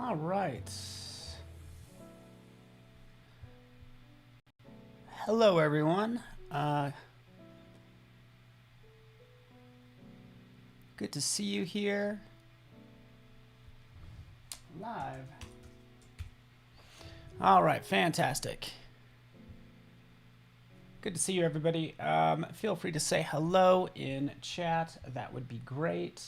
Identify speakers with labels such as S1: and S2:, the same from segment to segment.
S1: All right. Hello, everyone. Good to see you here live. All right, fantastic. Good to see you, everybody. Feel free to say hello in chat. That would be great.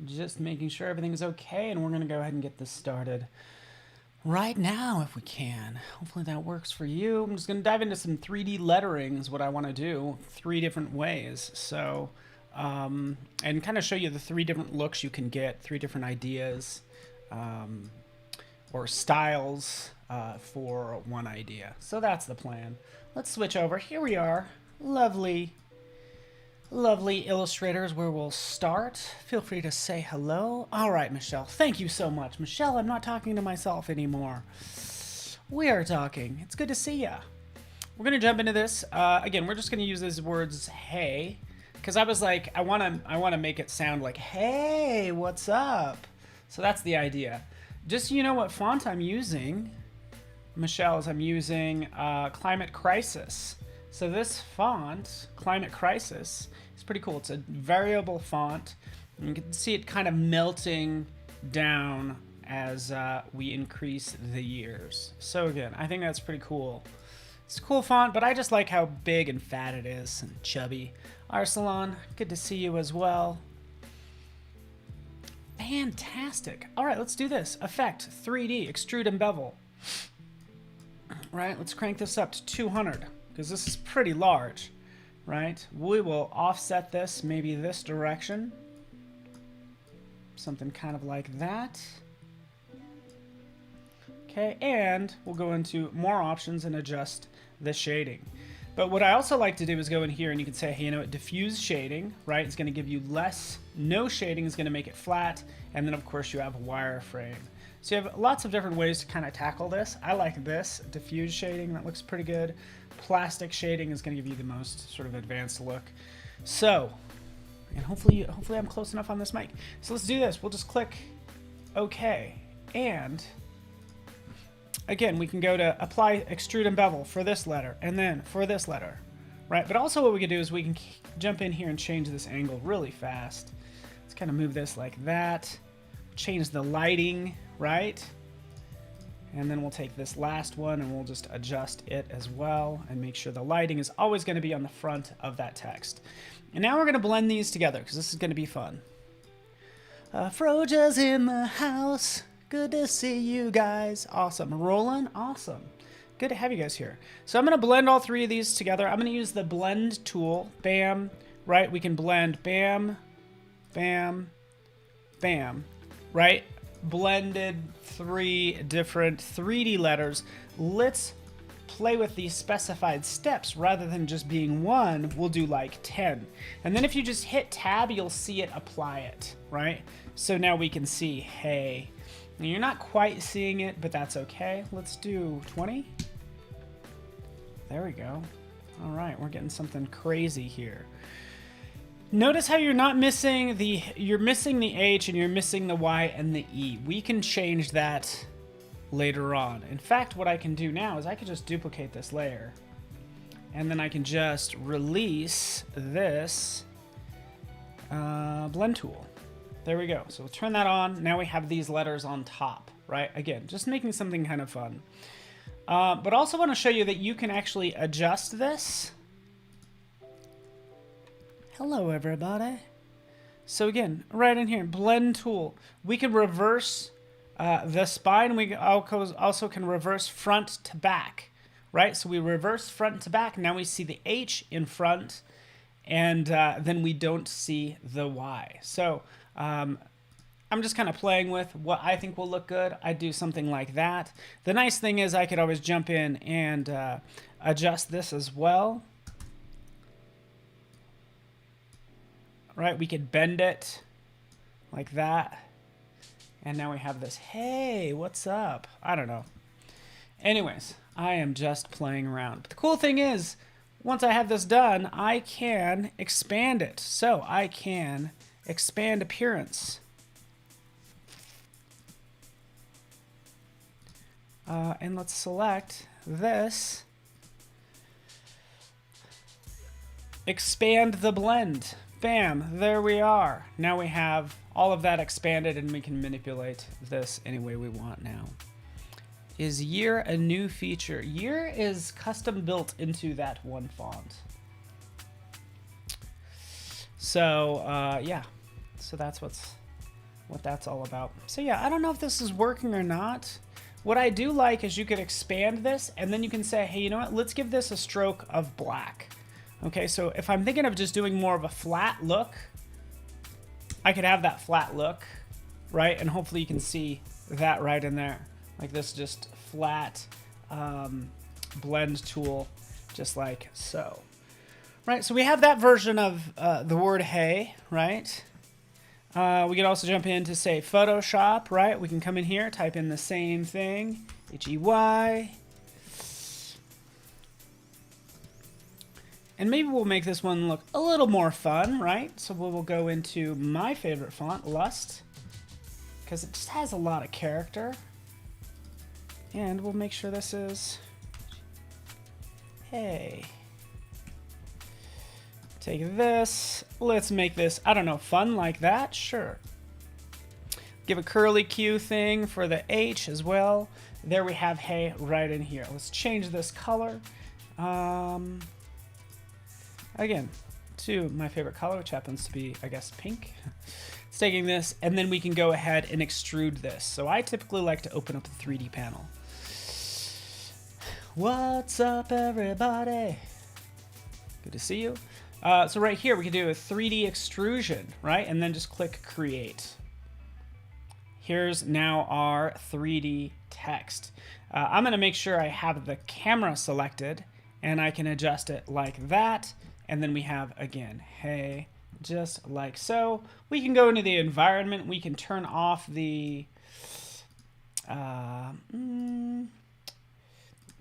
S1: Just making sure everything's okay, and we're going to go ahead and get this started right now if we can. Hopefully that works for you. I'm just going to dive into some 3D lettering is what I want to do, 3 different ways. So, and kind of show you the 3 different looks you can get, 3 different ideas or styles for one idea. So that's the plan. Let's switch over. Here we are. Lovely illustrators where we'll start. Feel free to say hello. All right, Michelle. Thank you so much. Michelle, I'm not talking to myself anymore. We are talking. It's good to see ya. We're going to jump into this. Again, we're just going to use these words, hey, because I was like, I want to make it sound like, hey, what's up? So that's the idea. Just so you know what font I'm using, Michelle, is I'm using Climate Crisis. So this font, Climate Crisis, is pretty cool. It's a variable font. And you can see it kind of melting down as we increase the years. So again, I think that's pretty cool. It's a cool font, but I just like how big and fat it is and chubby. Arsalan, good to see you as well. Fantastic. All right, let's do this. Effect, 3D, extrude and bevel. Right, let's crank this up to 200. Because this is pretty large, right? We will offset this maybe this direction. Something kind of like that. Okay, and we'll go into more options and adjust the shading. But what I also like to do is go in here and you can say, hey, you know what, diffuse shading, right? It's going to give you less. No shading is going to make it flat. And then, of course, you have wireframe. So you have lots of different ways to kind of tackle this. I like this, diffuse shading. That looks pretty good. Plastic shading is going to give you the most sort of advanced look. So, and hopefully I'm close enough on this mic. So let's do this. We'll just click OK. And again, we can go to apply extrude and bevel for this letter and then for this letter, right? But also what we can do is we can jump in here and change this angle really fast. Let's kind of move this like that. Change the lighting, right? And then we'll take this last one and we'll just adjust it as well and make sure the lighting is always going to be on the front of that text. And now we're going to blend these together because this is going to be fun. Froja's in the house. Good to see you guys. Awesome. Roland, awesome. Good to have you guys here. So I'm going to blend all 3 of these together. I'm going to use the blend tool. Bam. Right? We can blend bam, bam, bam. Right? Blended 3 different 3D letters. Let's play with these specified steps rather than just being 1. We'll do like 10. And then if you just hit tab, you'll see it apply it, right? So now we can see, hey, now you're not quite seeing it, but that's okay. Let's do 20. There we go. All right, we're getting something crazy here. Notice how you're not missing you're missing the H and you're missing the Y and the E. We can change that later on. In fact, what I can do now is I can just duplicate this layer and then I can just release this blend tool. There we go. So we'll turn that on. Now we have these letters on top, right? Again, just making something kind of fun. But also want to show you that you can actually adjust this. Hello, everybody. So again, right in here, blend tool. We can reverse the spine. We also can reverse front to back, right? So we reverse front to back. Now we see the H in front, and then we don't see the Y. So I'm just kind of playing with what I think will look good. I do something like that. The nice thing is I could always jump in and adjust this as well. Right, we could bend it like that. And now we have this, hey, what's up? I don't know. Anyways, I am just playing around. But the cool thing is, once I have this done, I can expand it. So I can expand appearance. And let's select this. Expand the blend. Bam, there we are. Now we have all of that expanded and we can manipulate this any way we want now. Is year a new feature? Year is custom built into that one font. So yeah, so that's what that's all about. So yeah, I don't know if this is working or not. What I do like is you could expand this and then you can say, hey, you know what? Let's give this a stroke of black. Okay, so if I'm thinking of just doing more of a flat look, I could have that flat look, right? And hopefully you can see that right in there. Like this just flat blend tool, just like so. Right, so we have that version of the word hey, right? We could also jump in to say Photoshop, right? We can come in here, type in the same thing, H-E-Y. And maybe we'll make this one look a little more fun, right? So we will go into my favorite font, Lust, because it just has a lot of character. And we'll make sure this is, hey. Take this, let's make this, I don't know, fun like that, sure. Give a curly Q thing for the H as well. There we have hey right in here. Let's change this color. Again, to my favorite color, which happens to be, I guess, pink. It's taking this, and then we can go ahead and extrude this. So I typically like to open up the 3D panel. What's up, everybody? Good to see you. So right here, we can do a 3D extrusion, right? And then just click Create. Here's now our 3D text. I'm gonna make sure I have the camera selected, and I can adjust it like that. And then we have, again, hey, just like so. We can go into the environment. We can turn off the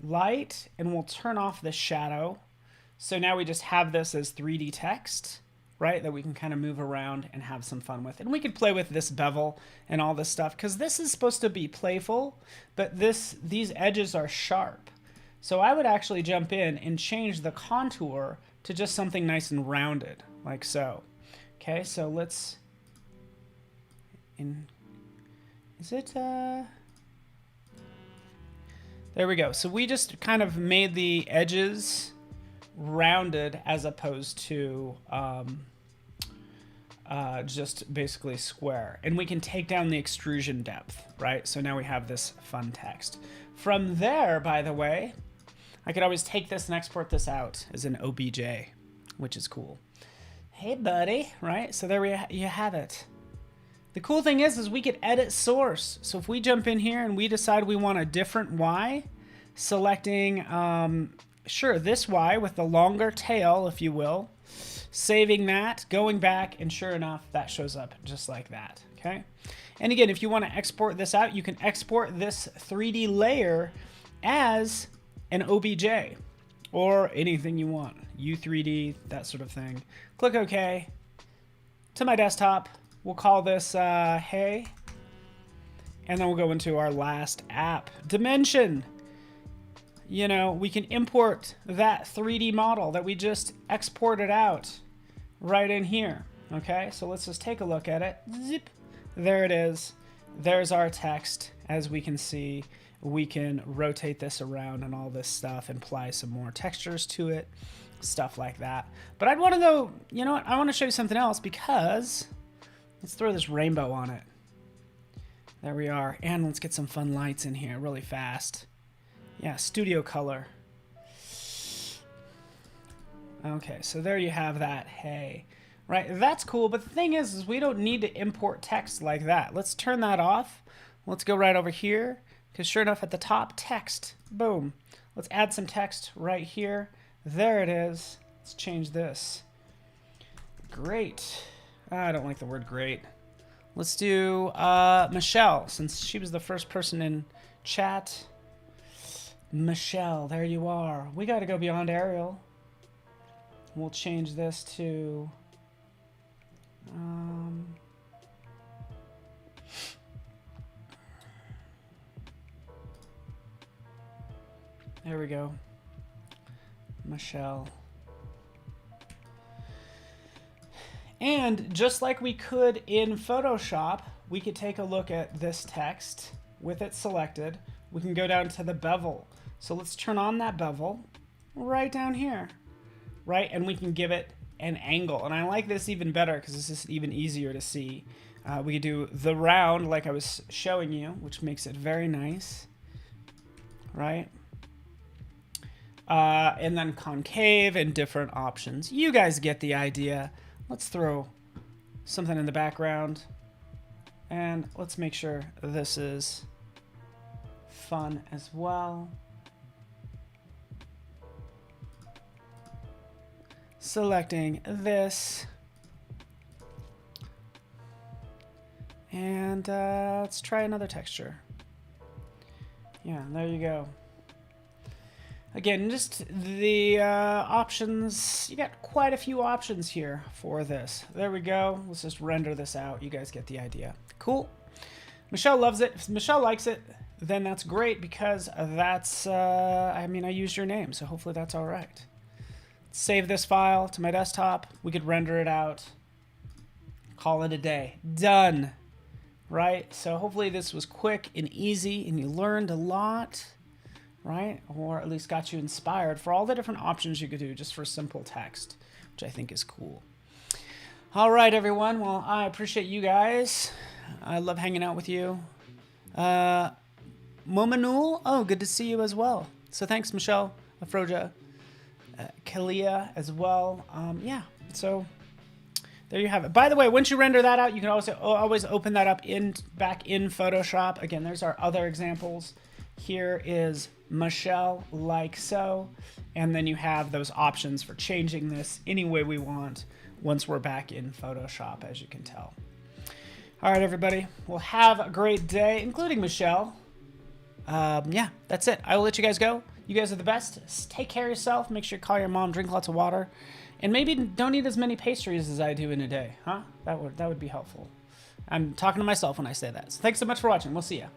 S1: light, and we'll turn off the shadow. So now we just have this as 3D text, right, that we can kind of move around and have some fun with. And we could play with this bevel and all this stuff, because this is supposed to be playful, but these edges are sharp. So I would actually jump in and change the contour to just something nice and rounded, like so. Okay, so let's, there we go. So we just kind of made the edges rounded as opposed to just basically square. And we can take down the extrusion depth, right? So now we have this fun text. From there, by the way, I could always take this and export this out as an OBJ, which is cool. Hey, buddy, right? So there you have it. The cool thing is we could edit source. So if we jump in here and we decide we want a different Y, selecting, sure, this Y with the longer tail, if you will, saving that, going back, and sure enough, that shows up just like that, okay? And again, if you want to export this out, you can export this 3D layer as an OBJ or anything you want, U3D, that sort of thing. Click OK. To my desktop, we'll call this hey, and then we'll go into our last app, Dimension. You know, we can import that 3D model that we just exported out right in here. Okay, so let's just take a look at it. Zip. There it is. There's our text. As we can see, we can rotate this around and all this stuff and apply some more textures to it, stuff like that. But I'd want to go, you know what? I want to show you something else, because let's throw this rainbow on it. There we are. And let's get some fun lights in here really fast. Yeah, studio color. Okay, so there you have that. Hey, right, that's cool. But the thing is we don't need to import text like that. Let's turn that off. Let's go right over here, because sure enough, at the top, text. Boom. Let's add some text right here. There it is. Let's change this. Great. I don't like the word great. Let's do Michelle, since she was the first person in chat. Michelle, there you are. We got to go beyond Arial. We'll change this to There we go. Michelle. And just like we could in Photoshop, we could take a look at this text with it selected. We can go down to the bevel. So let's turn on that bevel right down here, right? And we can give it an angle. And I like this even better because this is even easier to see. We could do the round like I was showing you, which makes it very nice, right? And then concave and different options. You guys get the idea. Let's throw something in the background and let's make sure this is fun as well. Selecting this and let's try another texture. Yeah, there you go. Again, just the options. You got quite a few options here for this. There we go. Let's just render this out. You guys get the idea. Cool. Michelle loves it. If Michelle likes it, then that's great because that's, I mean, I used your name, so hopefully that's all right. Save this file to my desktop. We could render it out. Call it a day. Done. Right? So hopefully this was quick and easy and you learned a lot. Right? Or at least got you inspired for all the different options you could do just for simple text, which I think is cool. All right, everyone. Well, I appreciate you guys. I love hanging out with you. Momanul, oh, good to see you as well. So thanks, Michelle, Afroja, Kalia as well. Yeah, so there you have it. By the way, once you render that out, you can also always open that up back in Photoshop. Again, there's our other examples. Here is Michelle, like so. And then you have those options for changing this any way we want once we're back in Photoshop, as you can tell. All right, everybody. Well, have a great day, including Michelle. Yeah, that's it. I will let you guys go. You guys are the best. Take care of yourself. Make sure you call your mom, drink lots of water, and maybe don't eat as many pastries as I do in a day, huh? That would be helpful. I'm talking to myself when I say that. So thanks so much for watching. We'll see ya.